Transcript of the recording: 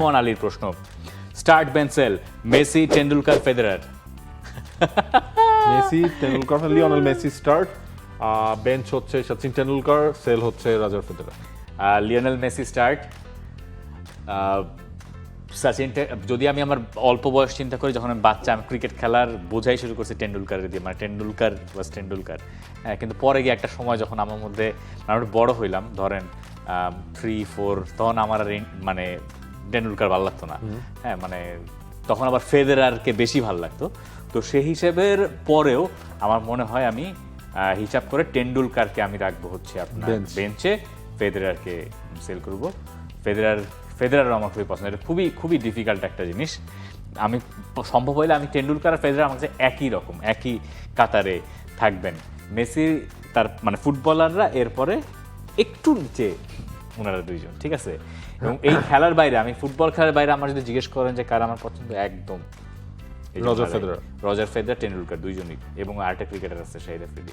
মোহাম্মদ আলীর প্রশ্ন, স্টার্ট বেঞ্চেল Messi, Tendulkar, Federer. Messi, Tendulkar, Lionel Messi start, bench হচ্ছে সচিন টেন্ডুলকার, সেল হচ্ছে Roger Federer. Lionel Messi start, Sachin যদি আমি আমার অল্প বয়স চিন্তা করি, যখন আমি বাচ্চা, আমি ক্রিকেট খেলার বোঝাই শুরু করছি টেন্ডুলকারের দিয়ে, মানে টেন্ডুলকার ওয়াজ টেন্ডুলকার। হ্যাঁ, কিন্তু পরে গিয়ে একটা সময় যখন আমার মধ্যে আমি বড় হইলাম, ধরেন 3-4, তখন আমার আর মানে টেন্ডুলকার ভালো লাগতো না। হ্যাঁ, মানে তখন আবার ফেদেরারকে বেশি ভালো লাগতো। তো সেই হিসেবের পরেও আমার মনে হয় আমি হিসাব করে টেন্ডুলকারকে আমি রাখবো হচ্ছে আপনার বেঞ্চে, ফেদেরারকে সেল করব। ফেদেরার আমার খুবই পছন্দ, এটা খুবই খুবই ডিফিকাল্ট একটা জিনিস। আমি সম্ভব হইলে আমি টেন্ডুলকার আর ফেদেরার আমার কাছে একই রকম, একই কাতারে থাকবেন। মেসি তার মানে ফুটবলাররা এরপরে একটু নিচে ওনারা দুইজন, ঠিক আছে। এবং এই খেলার বাইরে, আমি ফুটবল খেলার বাইরে আমার যদি জিজ্ঞেস করেন যে কার আমার পছন্দ, একদম রজার ফেদেরার, টেন্ডুলকার, দুইজনই। এবং আরেকটা ক্রিকেটার আছে শাহিদ আফ্রিদি।